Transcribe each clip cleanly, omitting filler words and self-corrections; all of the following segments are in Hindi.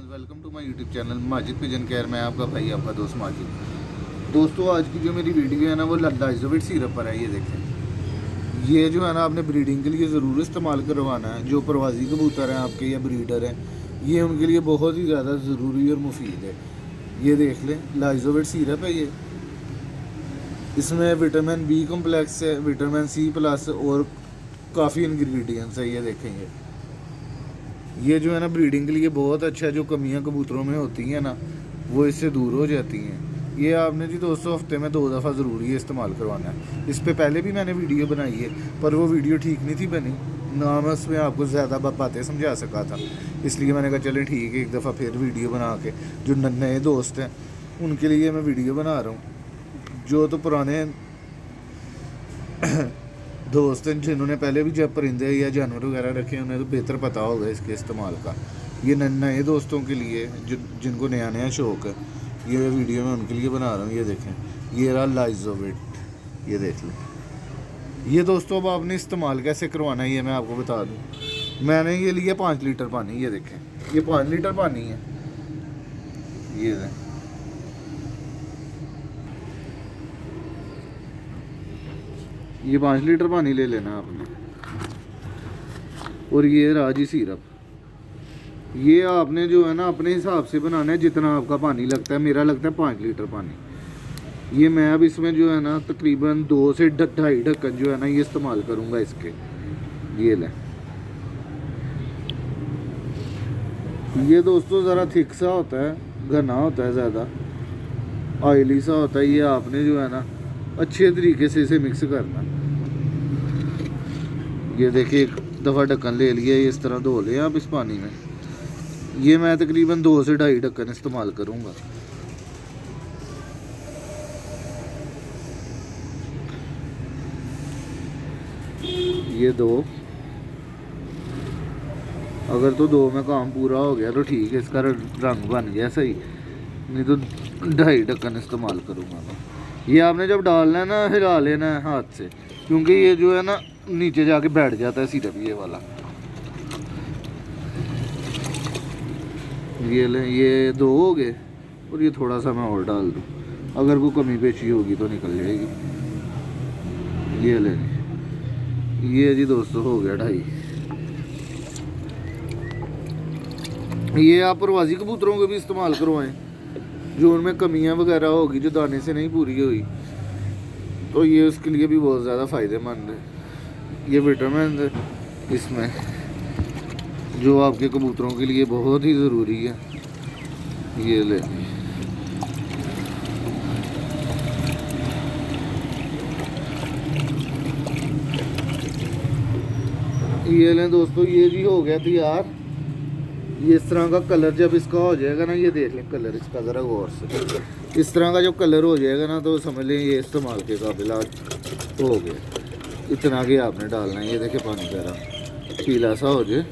Welcome to my YouTube channel Majid pigeon care. मैं आपका भाई, आपका दोस्त माजिद। दोस्तों, आज की जो मेरी वीडियो है ना, वो लाइजोविट सिरप पर है। ये देखें, ये जो है ना, आपने ब्रीडिंग के लिए ज़रूर इस्तेमाल करवाना है। जो प्रवासी कबूतर हैं आपके या ब्रीडर हैं, ये उनके लिए बहुत ही ज़्यादा ज़रूरी और मुफीद है। ये देख लें, लाइजोविट सिरप है ये। इसमें विटामिन बी कम्प्लेक्स है, विटामिन सी प्लस और काफ़ी इंग्रेडिएंट्स है। ये देखेंगे, ये जो है ना ब्रीडिंग के लिए बहुत अच्छा है। जो कमियां कबूतरों में होती हैं ना, वो इससे दूर हो जाती हैं। ये आपने जी दोस्तों हफ्ते में 2 दफ़ा ज़रूरी है इस्तेमाल करवाना है। इस पे पहले भी मैंने वीडियो बनाई है, पर वो वीडियो ठीक नहीं थी बनी ना, मैं उसमें आपको ज़्यादा बातें समझा सका था। इसलिए मैंने कहा चलें ठीक है, एक दफ़ा फिर वीडियो बना के जो नए दोस्त हैं उनके लिए मैं वीडियो बना रहा हूँ। जो तो पुराने दोस्त हैं, जिन्होंने पहले भी जब परिंदे या जानवर वगैरह रखे हैं, उन्हें तो बेहतर पता होगा इसके इस्तेमाल का। ये नए दोस्तों के लिए जिनको नया शौक़ है, ये वीडियो मैं उनके लिए बना रहा हूँ। ये देखें, ये रहा लाइजोविट, ये देख लें। ये दोस्तों अब आपने इस्तेमाल कैसे करवाना है ये मैं आपको बता दूँ। मैंने ये लिया 5 लीटर पानी। ये देखें, ये 5 लीटर पानी है। ये देखें, ये 5 लीटर पानी ले लेना आपने। और ये रहा जी सिरप। ये आपने जो है ना अपने हिसाब से बनाना है, जितना आपका पानी लगता है। मेरा लगता है 5 लीटर पानी। ये मैं अब इसमें जो है ना तकरीबन 2 से 2.5 ढक्कन जो है ना ये इस्तेमाल करूँगा इसके। ये लें, ये दोस्तों ज़रा थिक सा होता है, घना होता है, ज़्यादा ऑयली सा होता है। ये आपने जो है ना अच्छे तरीके से इसे मिक्स करना। ये देखिए, एक दफ़ा ढक्कन ले लिया, इस तरह धो लें आप इस पानी में। ये मैं तकरीबन 2 से 2.5 ढक्कन इस्तेमाल करूँगा। ये 2, अगर तो 2 में काम पूरा हो गया तो ठीक है, इसका रंग बन गया सही, नहीं तो 2.5 ढक्कन इस्तेमाल करूँगा मैं। ये आपने जब डालना है ना, हिला लेना है हाथ से, क्योंकि ये जो है ना नीचे जाके बैठ जाता है सिरप ये वाला। ये ले, ये 2 हो गए, और ये थोड़ा सा मैं और डाल दूँ, अगर कोई कमी पेशी होगी तो निकल जाएगी। ये ले, ये जी दोस्तों हो गया 2.5। ये आप प्रवासी कबूतरों के भी इस्तेमाल करवाएं, जो उनमें कमियां वगैरह होगी, जो दाने से नहीं पूरी हुई, तो ये उसके लिए भी बहुत ज़्यादा फ़ायदेमंद है। ये विटामिन इसमें जो आपके कबूतरों के लिए बहुत ही ज़रूरी है। ये ले, ये लें दोस्तों, ये जी हो गया तैयार। ये इस तरह का कलर जब इसका हो जाएगा ना, ये देख लें कलर इसका ज़रा गौर से। इस तरह का जब कलर हो जाएगा ना, तो समझ लें ये इस्तेमाल के काबिल हो गया। इतना के आपने डालना है। ये देखें, पानी ज़रा पीला सा हो जाए।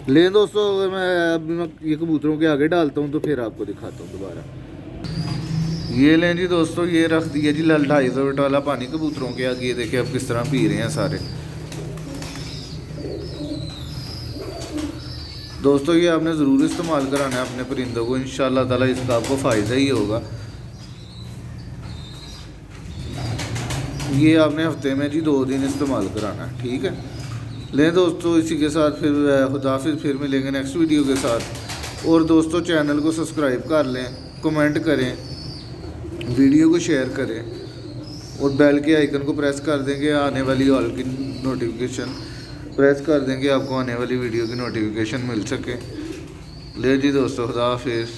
लें दोस्तों, अगर मैं ये कबूतरों के आगे डालता हूँ तो फिर आपको दिखाता हूँ दोबारा। ये लें जी दोस्तों, ये रख दिया जी लाइजोविट वाला पानी कबूतरों के आगे। ये देखिए अब किस तरह पी रहे हैं सारे दोस्तों। ये आपने ज़रूर इस्तेमाल कराना है अपने परिंदों को, इंशाअल्लाह ताला इसका आपको फ़ायदा ही होगा। ये आपने हफ्ते में जी 2 दिन इस्तेमाल कराना है, ठीक है। लें दोस्तों, इसी के साथ फिर खुदाफिज़, फिर मिलेंगे नेक्स्ट वीडियो के साथ। और दोस्तों, चैनल को सब्सक्राइब कर लें, कमेंट करें, वीडियो को शेयर करें, और बेल के आइकन को प्रेस कर देंगे। आने वाली ऑल की नोटिफिकेशन प्रेस कर देंगे, आपको आने वाली वीडियो की नोटिफिकेशन मिल सके। ले जी दोस्तों, खुदा हाफिज़।